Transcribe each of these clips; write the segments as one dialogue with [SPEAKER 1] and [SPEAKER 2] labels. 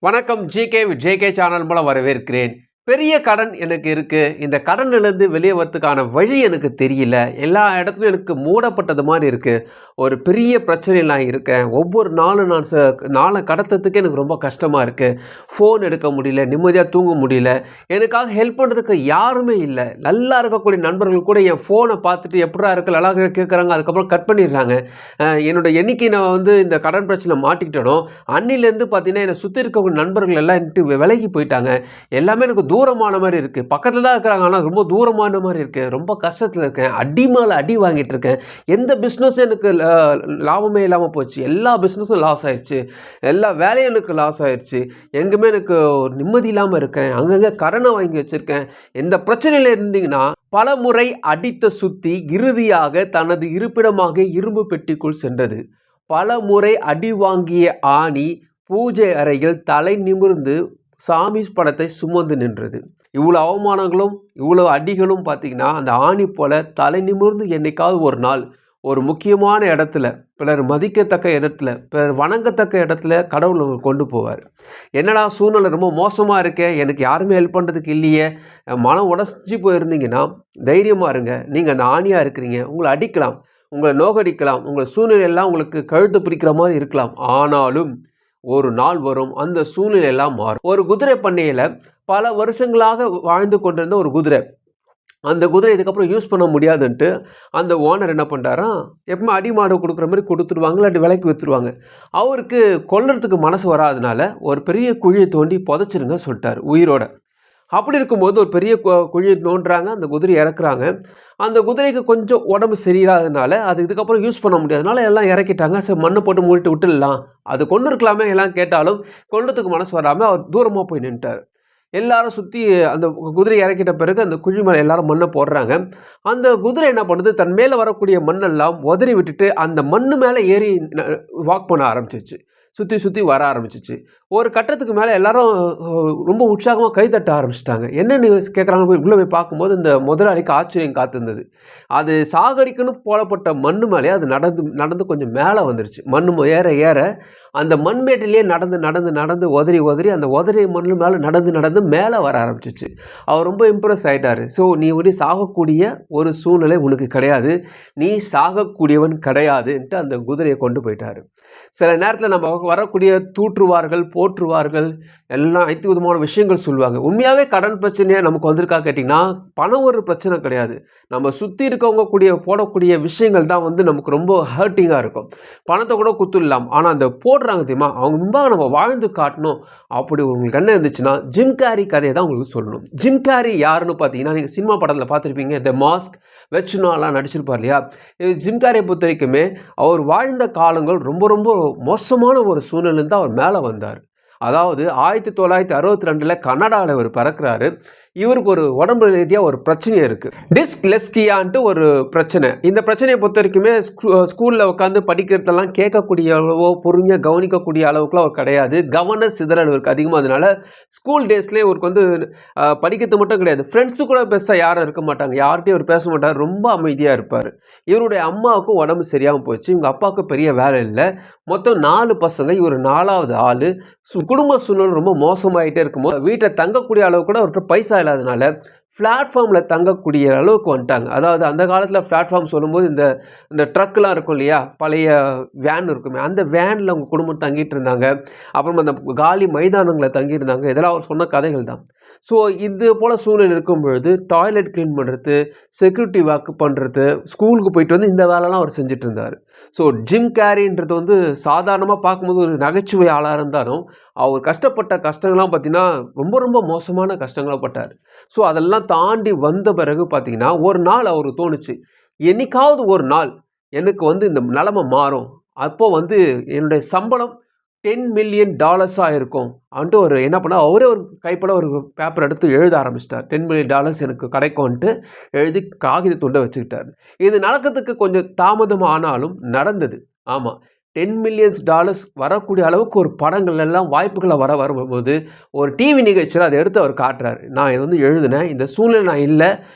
[SPEAKER 1] வணக்கம். JK channel மூலம் வரவேற்கிறேன். பெரிய கடன் எனக்கு இருக்கு. இந்த கடன்லேருந்து வெளியே வரதுக்கான வழி எனக்கு தெரியல. எல்லா இடத்துலயும் எனக்கு மூடப்பட்டது மாரி இருக்கு. ஒரு பெரிய பிரச்சனையில நான் இருக்கேன். ஒவ்வொரு நாளும் நான் நாள கடத்துறதுக்கே எனக்கு ரொம்ப கஷ்டமா இருக்கு. ஃபோன் எடுக்க முடியல, நிம்மதியா தூங்க முடியல. எனக்காக ஹெல்ப் பண்றதுக்கு யாருமே இல்ல. நல்லா இருக்கக்கூடிய நண்பர்கள் கூட என் ஃபோன பார்த்துட்டு எப்புட்றா இருக்கு நல்லா கேட்குறாங்க. அதுக்கப்புறம் கட் பண்ணிடுறாங்க. என்னோட என்னைக்கு நான் இந்த கடன் பிரச்சனை மாட்டிக்கிட்டேனோ, அன்னிலேருந்து பார்த்தீங்கன்னா, என்னை சுத்தி இருக்கக்கூடிய நண்பர்கள் எல்லாம் என்ட்டு விலகி போயிட்டாங்க. எல்லாமே எனக்கு தூரமான மாரி இருக்கு. பக்கத்துல தான் இருக்கிறாங்க. ஆனா ரொம்ப தூரமான மாரி இருக்கு. ரொம்ப கஷ்டத்துல இருக்கேன். அடி மேல அடி வாங்கிட்டு இருக்கேன். எந்த பிசினஸும் எனக்கு லாபமே இல்லாம போச்சு. எல்லா பிசினஸும் லாஸ் ஆயிருச்சு. எல்லா வேலையும் எனக்கு லாஸ் ஆயிருச்சு. எங்குமே எனக்கு ஒரு நிம்மதி இல்லாம இருக்கேன். அங்கங்க கடன வாங்கி வச்சிருக்கேன். இந்த பிரச்சனையில இருந்தீங்கன்னா, பலமுறை அடித்த சுத்தி இறுதியாக தனது இருப்பிடமாக இரும்பு பெட்டிக்குள் சென்றது. பலமுறை அடி வாங்கிய ஆணி பூஜை அறையில் தலை நிமிர்ந்து சாமி படத்தை சுமந்து நின்றது. இவ்வளோ அவமானங்களும் இவ்வளோ அடிகளும் பார்த்தீங்கன்னா, அந்த ஆணி போல தலை நிமிர்ந்து என்னைக்காவது ஒரு நாள் ஒரு முக்கியமான இடத்துல, பிறர் மதிக்கத்தக்க இடத்துல, பிறர் வணங்கத்தக்க இடத்துல கடவுள் உங்கள கொண்டு போவார். என்னடா சூழ்நிலை ரொம்ப மோசமாக இருக்கே, எனக்கு யாருமே ஹெல்ப் பண்ணுறதுக்கு இல்லையே, மனம் உடைஞ்சு போயிருந்தீங்கன்னா தைரியமாக இருங்க. நீங்கள் அந்த ஆணியாக இருக்கிறீங்க. உங்களை அடிக்கலாம், உங்களை நோகடிக்கலாம், உங்கள் சூழ்நிலையெல்லாம் உங்களுக்கு கழுத்து பிடிக்கிற மாதிரி இருக்கலாம். ஆனாலும் ஒரு நாள் வரும், அந்த சூழ்நிலை எல்லாம் மாறும். ஒரு குதிரை பண்ணையில பல வருஷங்களாக வாழ்ந்து கொண்டிருந்த ஒரு குதிரை. அந்த குதிரை இதுக்கப்புறம் யூஸ் பண்ண முடியாதுன்ட்டு அந்த ஓனர் என்ன பண்ணிட்டாராம், எப்பவுமே அடி மாடு கொடுக்குற மாதிரி கொடுத்துருவாங்க, இல்லாட்டி விலைக்கு விற்றுருவாங்க. அவருக்கு கொல்றதுக்கு மனசு வராதனால ஒரு பெரிய குழியை தோண்டி புதைச்சிருங்க சொல்லிட்டாரு உயிரோட. அப்படி இருக்கும்போது ஒரு பெரிய குழியை நோண்டுறாங்க, அந்த குதிரையை இறக்குறாங்க. அந்த குதிரைக்கு கொஞ்சம் உடம்பு சரியில்லாதனால அது இதுக்கப்புறம் யூஸ் பண்ண முடியாதனால எல்லாம் இறக்கிட்டாங்க. சரி மண்ணை போட்டு மூடிட்டு விட்டுடலாம், அது கொண்டு இருக்கலாமே எல்லாம் கேட்டாலும் கொல்றதுக்கு மனசு வராமல் அவர் தூரமாக போய் நின்ட்டார். எல்லாரும் சுற்றி அந்த குதிரை இறக்கிட்ட பிறகு அந்த குழி மேலே எல்லாரும் மண்ணை போடுறாங்க. அந்த குதிரை என்ன பண்ணுது, தன் மேலே வரக்கூடிய மண்ணெல்லாம் உதறி விட்டுட்டு அந்த மண்ணு மேலே ஏறி வாக் பண்ண ஆரம்பிச்சிச்சு. சுற்றி சுற்றி வர ஆரம்பிச்சிச்சு. ஒரு கட்டத்துக்கு மேலே எல்லாரும் ரொம்ப உற்சாகமாக கை தட்ட ஆரம்பிச்சிட்டாங்க. என்னன்னு கேட்குறாங்க, போய் உள்ளே போய் பார்க்கும்போது இந்த முதலாளிக்கு ஆச்சரியம் காத்திருந்தது. அது சாகடிக்குன்னு போடப்பட்ட மண்ணு மேலே அது நடந்து நடந்து கொஞ்சம் மேலே வந்துருச்சு. மண் ஏற ஏற அந்த மண்மேட்டிலேயே நடந்து நடந்து நடந்து உதறி உதறி அந்த உதறி மண்ணு மேலே நடந்து நடந்து மேலே வர ஆரம்பிச்சிச்சு. அவர் ரொம்ப இம்ப்ரெஸ் ஆகிட்டார். ஸோ நீ சாகக்கூடிய ஒரு சூழ்நிலை உனக்கு கிடையாது, நீ சாகக்கூடியவன் கிடையாதுன்ட்டு அந்த குதிரையை கொண்டு போயிட்டார். சில நேரத்தில் நம்ம வரக்கூடிய தூற்றுவார்கள், போற்றுவார்கள், எல்லாம் அனைத்து விதமான விஷயங்கள் சொல்லுவாங்க. உண்மையாகவே கடன் பிரச்சனையாக நமக்கு வந்திருக்கா கேட்டிங்கன்னா, பணம் ஒரு பிரச்சனை கிடையாது. நம்ம சுற்றி இருக்கவங்க போடக்கூடிய விஷயங்கள் தான் நமக்கு ரொம்ப ஹர்ட்டிங்காக இருக்கும். பணத்தை கூட குத்துடலாம். ஆனால் அந்த போடுறாங்க தெரியுமா, அவங்க முன்பாக நம்ம வாழ்ந்து காட்டணும். அப்படி உங்களுக்கு என்ன இருந்துச்சுன்னா, ஜிம் கேரி கதையை தான் உங்களுக்கு சொல்லணும். ஜிம் கேரி யாருன்னு பார்த்தீங்கன்னா, நீங்கள் சினிமா படத்தில் பார்த்துருப்பீங்க. த மாஸ்க், வெச்சுனாலாம் நடிச்சிருப்பார் இல்லையா. இது ஜிம் கேரியை பொறுத்த வரைக்குமே அவர் வாழ்ந்த காலங்கள் ரொம்ப ரொம்ப மோசமான ஒரு சூழ்நிலையிலிருந்து அவர் மேலே வந்தார். அதாவது 1962 கனடாவில் இவர் பிறக்கிறாரு. இவருக்கு ஒரு உடம்பு ரீதியாக ஒரு பிரச்சனை இருக்குது. டிஸ்லெக்ஸியான்ட்டு ஒரு பிரச்சனை. இந்த பிரச்சனையை பொறுத்த வரைக்குமே ஸ்கூலில் உட்காந்து படிக்கிறதெல்லாம் கேட்கக்கூடிய அளவோ பொறுமையாக கவனிக்கக்கூடிய அளவுக்குலாம் அவர் கிடையாது. கவன சிதறல் இவருக்கு அதிகமாக. அதனால ஸ்கூல் டேஸ்லேயே இவருக்கு படிக்கிறது மட்டும் கிடையாது, ஃப்ரெண்ட்ஸு கூட பெருசாக யாரும் இருக்க மாட்டாங்க, யார்கிட்டையும் அவர் பேச மாட்டார், ரொம்ப அமைதியாக இருப்பார். இவருடைய அம்மாவுக்கும் உடம்பு சரியாமல் போச்சு. இவங்க அப்பாவுக்கு பெரிய வேலை இல்லை. மொத்தம் 4 பசங்க, இவர் 4வது ஆள். குடும்ப சூழ்நிலை ரொம்ப மோசமாயிட்டே இருக்கும்போது வீட்டில் தங்கக்கூடிய அளவு கூட அவர்கிட்ட பைசா இல்லாதனால பிளாட்ஃபார்மில் தங்கக்கூடிய அளவுக்கு வந்துட்டாங்க. அதாவது அந்த காலத்தில் பிளாட்ஃபார்ம் சொல்லும்போது இந்த இந்த ட்ரக்லாம் இருக்கும் இல்லையா, பழைய வேன் இருக்குமே, அந்த வேனில் அவங்க குடும்பம் தங்கிட்டு இருந்தாங்க. அப்புறம் அந்த காலி மைதானங்களில் தங்கியிருந்தாங்க. இதெல்லாம் அவர் சொன்ன கதைகள் தான். ஸோ இது போல் சூழ்நிலை இருக்கும் பொழுது டாய்லெட் க்ளீன் பண்ணுறது, செக்யூரிட்டி ஒர்க் பண்ணுறது, ஸ்கூலுக்கு போயிட்டு இந்த வேலைலாம் அவர் செஞ்சுட்டு இருந்தார். ஸோ ஜிம் கேரின்றது சாதாரணமாக பார்க்கும்போது ஒரு நகைச்சுவை ஆளாக இருந்தாலும் அவர் கஷ்டப்பட்ட கஷ்டங்கள்லாம் பார்த்திங்கன்னா ரொம்ப ரொம்ப மோசமான கஷ்டங்களாக பட்டார். ஸோ அதெல்லாம் தாண்டி வந்த பிறகு பார்த்திங்கன்னா ஒரு நாள் அவருக்கு தோணுச்சு, என்னைக்காவது ஒரு நாள் எனக்கு இந்த நிலைமை மாறும். அப்போ என்னுடைய சம்பளம் $10 மில்லியன் இருக்கும் அப்படின்ட்டு ஒரு என்ன பண்ணால் அவரே ஒரு கைப்பட ஒரு பேப்பர் எடுத்து எழுத ஆரம்பிச்சிட்டார். $10 மில்லியன் எனக்கு கிடைக்கும்ன்ட்டு எழுதி காகித துண்டை வச்சுக்கிட்டார். இது நடக்கிறதுக்கு கொஞ்சம் தாமதம் ஆனாலும் நடந்தது. ஆமாம், $10 மில்லியன் வரக்கூடிய அளவுக்கு ஒரு படங்கள் எல்லாம் வாய்ப்புகளை வரும்போது ஒரு டிவி நிகழ்ச்சியில் அதை எடுத்து அவர் காட்டுறாரு. நான் இது எழுதினேன், இந்த சூழ்நிலை நான் இல்லை,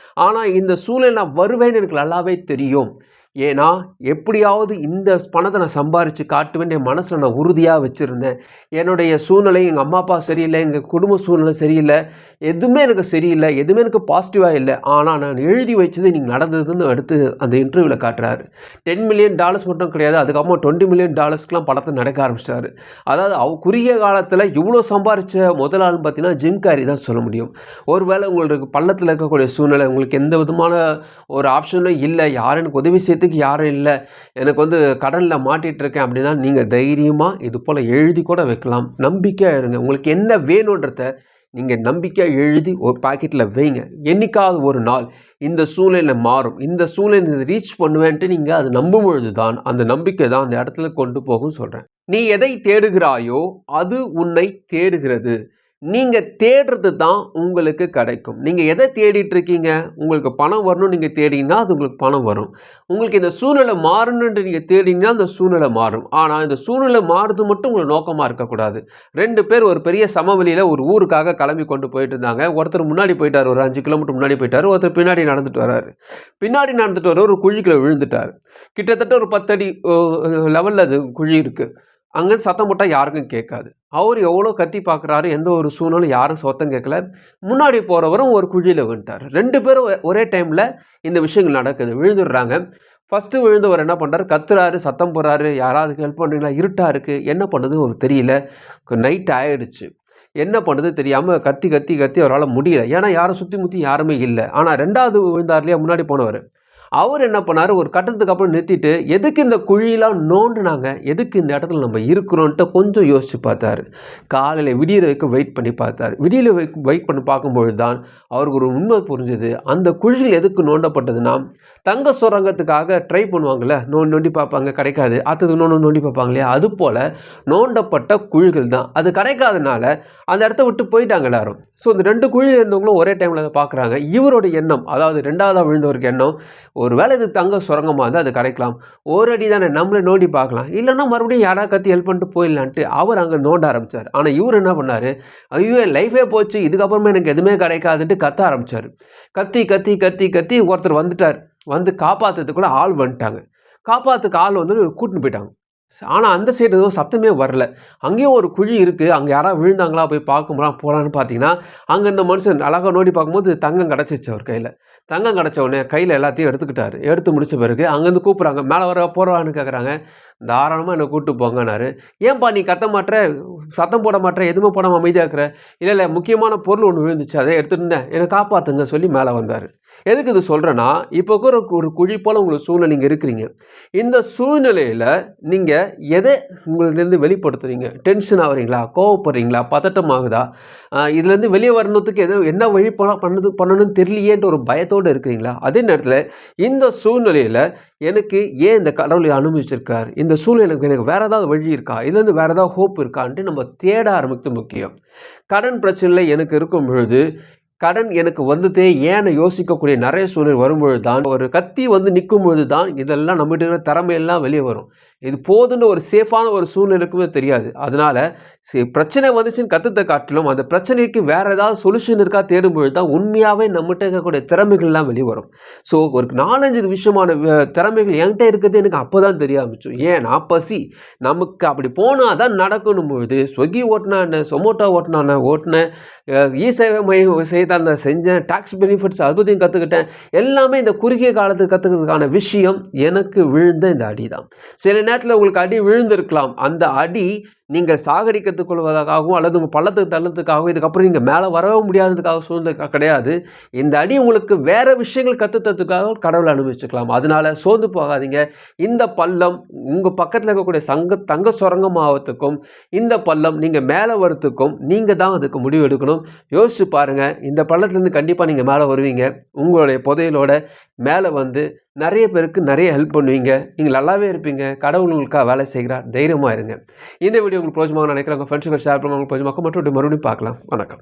[SPEAKER 1] ஆனால் இந்த சூழ்நிலை நான் வருவேன்னு எனக்கு நல்லாவே தெரியும். ஏன்னா, எப்படியாவது இந்த பணத்த நான் சம்பாரிச்சு காட்டுவேன்னு என் மனசுல நான் உறுதியா வச்சிருந்தேன். என்னுடைய சூழ்நிலை, எங்க அம்மா, அப்பா சரியில்ல, எங்க குடும்ப சூழ்நிலை சரியில்ல. எதுவுமே எனக்கு சரியில்ல. எதுவுமே எனக்கு பாசிட்டிவா இல்ல. ஆனா, நான் எழுதி வச்சது இன்னைக்கு நடந்ததுன்னு அடுத்து அந்த இன்டர்வியூல காட்டுறாரு. $10,000,000 மட்டும் கிடையாது. அதுக்கப்புறமா $20,000,000க்குலாம் படத்த நடக்க ஆரம்பிச்சிட்டாரு. அதாவது குறுகிய காலத்துல இவ்ளோ சம்பாரிச்ச முதல் ஆள்ன்னு பார்த்தீங்கன்னா, ஜிம் கேரி தான் சொல்ல முடியும். ஒருவேளை உங்களுக்கு பள்ளத்துல இருக்கக்கூடிய சூழ்நிலை, உங்களுக்கு எந்த விதமான ஒரு ஆப்ஷனும் இல்ல. யாரும் எனக்கு உதவி செய்யறதுக்கு யாரும் இல்ல. எனக்கு கடன்ல மாட்டிட்டு இருக்கேன் அப்படின்னா, நீங்க தைரியமா இது போல எழுதி கூட வைக்கலாம். நம்பிக்கையா இருங்க. உங்களுக்கு என்ன வேணுன்றத நீங்க நம்பிக்கையா எழுதி ஒரு பாக்கெட்ல வைங்க. என்னைக்காவது ஒரு நாள் இந்த சூழ்நிலை மாறும். இந்த சூழ்நிலை ரீச் பண்ணுவேன்ட்டு நீங்க அத நம்பும் பொழுது தான், அந்த நம்பிக்கை தான் அந்த இடத்துல கொண்டு போகும்னு சொல்றேன். நீ எதை தேடுகிறாயோ, அது உன்னை தேடுகிறது. நீங்க தேடுறது தான் உங்களுக்கு கிடைக்கும். நீங்க எத தேடிட்டு இருக்கீங்க? உங்களுக்கு பணம் வரணும்னு நீங்க தேடினீங்கன்னா, அது உங்களுக்கு பணம் வரும். உங்களுக்கு இந்த சூழ்நிலை மாறணும்னு நீங்க தேடினீங்கன்னா, அந்த சூழ்நிலை மாறும். ஆனா, இந்த சூழ்நிலை மாறுறது மட்டும் உங்க நோக்கமா இருக்கக்கூடாது. 2 பேர் ஒரு பெரிய சமவெளியில ஒரு ஊருக்காக கிளம்பி கொண்டு போயிட்டு இருந்தாங்க. ஒருத்தர் முன்னாடி போயிட்டாரு. ஒரு 5 கிலோமீட்டர் முன்னாடி போயிட்டாரு. ஒருத்தர் பின்னாடி நடந்துட்டு வராரு. பின்னாடி நடந்துட்டு வரவர் ஒரு குழிக்குள்ள விழுந்துட்டாரு. கிட்டத்தட்ட ஒரு 10 அடி லெவல்ல அது குழி இருக்கு. அங்கேருந்து சத்தம் போட்டா யாருக்கும் கேட்காது. அவரு எவ்வளோ கத்தி பார்க்குறாரு. எந்த ஒரு சூழ்நிலையும் யாரும் சத்தம் கேட்கல. முன்னாடி போறவரும் ஒரு குழியில விழுந்துட்டாரு. 2 பேரும் ஒரே டைம்ல இந்த விஷயங்கள் நடக்குது. விழுந்துடுறாங்க. ஃபர்ஸ்ட்டு விழுந்தவர் என்ன பண்றாரு? கத்துறாரு, சத்தம் போடுறாரு. யாராவது ஹெல்ப் பண்றீங்களா? இருட்டா இருக்கு. என்ன பண்ணுறதுன்னு அவருக்கு தெரியல. நைட் ஆயிடுச்சு. என்ன பண்ணுறது தெரியாம கத்தி கத்தி கத்தி அவரால முடியல. ஏன்னா யாரும் சுத்தி முத்தி யாருமே இல்ல. ஆனா 2வது விழுந்தார் இல்லையா? முன்னாடி போனவரு. அவர் என்ன பண்ணாரு, ஒரு கட்டத்துக்கு அப்புறம் நிறுத்திட்டு, எதுக்கு இந்த குழியெல்லாம் நோண்டுனாங்க? எதுக்கு இந்த இடத்துல நம்ம இருக்கிறோன்ட்டு கொஞ்சம் யோசிச்சு பார்த்தாரு. காலையில விடியற வரைக்கும் வெயிட் பண்ணி பார்த்தாரு. விடியல வெயிட் பண்ணி பார்க்கும்பொழுது தான் அவருக்கு ஒரு உண்மை புரிஞ்சது. அந்த குழிகள் எதுக்கு நோண்டப்பட்டதுன்னா, தங்க சுரங்கத்துக்காக ட்ரை பண்ணுவாங்கல்ல, நோண்டி நோண்டி பார்ப்பாங்க கிடைக்காது. அடுத்தது இன்னொன்னு நோண்டி பார்ப்பாங்க இல்லையா? அதுபோல நோண்டப்பட்ட குழிகள் தான். அது கிடைக்காதனால அந்த இடத்த விட்டு போயிட்டாங்க எல்லாரும். ஸோ இந்த 2 குழியில இருந்தவங்களும் ஒரே டைம்ல அத பார்க்குறாங்க. இவரோட எண்ணம், அதாவது 2வதா விழுந்தவருக்கு எண்ணம், ஒரு வேளை இது தங்க சுரங்கமா இருந்தா அது கிடைக்கலாம். ஒரு அடி தானே நம்மளே நோண்டி பார்க்கலாம். இல்லன்னா மறுபடியும் யாராவது கத்தி ஹெல்ப் பண்ணிட்டு போயிடலான்ட்டு அவர் அங்க நோண்ட ஆரம்பிச்சாரு. ஆனா இவரு என்ன பண்ணாரு, ஐயோ! என் லைஃபே போச்சு. இதுக்கப்புறமா எனக்கு எதுவுமே கிடைக்காதுன்ட்டு கத்த ஆரம்பிச்சாரு. கத்தி கத்தி கத்தி கத்தி ஒருத்தர் வந்துட்டாரு. வந்து காப்பாத்துறதுக்குள்ள ஆள் வந்துட்டாங்க. காப்பாத்துக்கு ஆள் வந்து கூட்டின்னு போயிட்டாங்க. ஆனா அந்த சைடு எதுவும் சத்தமே வரல. அங்கேயும் ஒரு குழி இருக்கு. அங்க யாராவது விழுந்தாங்களா? போய் போலான்னு பார்த்தீங்கன்னா, அங்க இந்த மனுஷன் அழகா நோண்டி பார்க்கும்போது தங்கம் கிடைச்சிருச்சு அவர் கையில. தங்கம் கிடைச்ச உடனே கையில எல்லாத்தையும் எடுத்துக்கிட்டாரு. எடுத்து முடிச்ச பிறகு அங்கேருந்து கூப்பிடுறாங்க. மேல போறவான்னு கேட்குறாங்க. தாராளமா என்ன கூட்டு போங்கன்னாரு. ஏன்பா நீ கத்த மாட்ற? சத்தம் போட மாட்ற? எதுவுமே போடாம அமைதியா இருக்கிற? இல்ல, இல்ல முக்கியமான பொருள் ஒண்ணு விழுந்துச்சு. அதை எடுத்துட்டு இருந்தேன். என்ன காப்பாத்துங்க சொல்லி மேல வந்தாரு. எதுக்கு இது சொல்றேன்னா, இப்போ ஒரு குழி போல உங்களுக்கு சூழ்நிலை நீங்க இருக்கிறீங்க. இந்த சூழ்நிலையில நீங்க எதை உங்களிலிருந்து வெளிப்படுத்துறீங்க? டென்ஷன் ஆகுறீங்களா? கோவப்படுறீங்களா? பதட்டம் ஆகுதா? இதுலேருந்து வெளியே வரணுத்துக்கு என்ன வழி பண்ணணும்னு தெரியலையேன்ற ஒரு பயத்தோடு இருக்கிறீங்களா? அதே நேரத்தில் இந்த சூழ்நிலையில் எனக்கு ஏன் இந்த கடவுளை அனுபவிச்சிருக்கார்? இந்த சூழ்நிலைக்கு எனக்கு வேறு ஏதாவது வழி இருக்கா? இதுலேருந்து வேறு ஏதாவது ஹோப் இருக்கான்ட்டு நம்ம தேட ஆரம்பிக்கிறது முக்கியம். கடன் பிரச்சனையில் எனக்கு இருக்கும் பொழுது கடன் எனக்கு வந்துட்டே ஏன்னு யோசிக்கக்கூடிய நிறைய சூழ்நிலை வரும்பொழுது தான், ஒரு கத்தி வந்து நிற்கும் பொழுது தான் இதெல்லாம் நம்மகிட்ட இருக்கிற திறமையெல்லாம் வெளியே வரும். இது போதுன்ற ஒரு சேஃபான ஒரு சூழ்நிலைக்குமே தெரியாது. அதனால பிரச்சனை வந்துச்சுன்னு கத்துத்த காட்டிலும் அந்த பிரச்சனைக்கு வேற ஏதாவது சொல்யூஷன் இருக்கா தேடும்பொழுது தான் உண்மையாகவே நம்மகிட்ட இருக்கக்கூடிய திறமைகள்லாம் வெளியே வரும். ஸோ ஒரு 4-5 விஷயமான திறமைகள் என்கிட்ட இருக்கிறது எனக்கு அப்போ தான் தெரிய ஆரம்பிச்சோம். ஏன்னா பசி நமக்கு அப்படி போனால் தான் நடக்கணும் பொழுது ஸ்விக்கி ஓட்டினான, சொமோட்டோ ஓட்டினேன், இ-சேவை மையம் செய்த அந்த செஞ்சேன், டாக்ஸ் பெனிஃபிட்ஸ் அதுதையும் கற்றுக்கிட்டேன். எல்லாமே இந்த குறுகிய காலத்துக்கு கற்றுக்கிறதுக்கான விஷயம் எனக்கு விழுந்த இந்த அடி தான். சில நேரத்தில் உங்களுக்கு அடி விழுந்திருக்கலாம். அந்த அடி நீங்கள் சாகடிக்கிறதுக் கொள்வதற்காகவும் அல்லது உங்கள் பள்ளத்துக்கு தள்ளத்துக்காகவும் இதுக்கப்புறம் நீங்கள் மேலே வரவே முடியாததுக்காக சூழ்நிலை கிடையாது. இந்த அடி உங்களுக்கு வேறு விஷயங்கள் கற்றுத்தறதுக்காக கடவுளை அனுபவிச்சுக்கலாம். அதனால சோர்ந்து போகாதீங்க. இந்த பள்ளம் உங்கள் பக்கத்தில் இருக்கக்கூடிய தங்க சுரங்கம் ஆகிறதுக்கும் இந்த பள்ளம் நீங்கள் மேலே வரத்துக்கும் நீங்கள் தான் அதுக்கு முடிவு எடுக்கணும். யோசிச்சு பாருங்கள். இந்த பள்ளத்துலேருந்து கண்டிப்பாக நீங்கள் மேலே வருவீங்க. உங்களுடைய புதையலோட மேலே வந்து நிறைய பேருக்கு நிறைய ஹெல்ப் பண்ணுவீங்க. நீங்கள் நல்லாவே இருப்பீங்க. கடவுள் உங்களுக்காக வேலை செய்கிறார். தைரியமாக இருங்க. இந்த வீடியோ உங்களுக்கு பிரோஜனமாக நினைக்கிறேன். உங்கள் ஃப்ரெண்ட்ஸுக்கு ஷேர் பண்ணுங்க. உங்களுக்கு பிரோஜனமாக மற்றொரு மறுபடியும் பார்க்கலாம். வணக்கம்.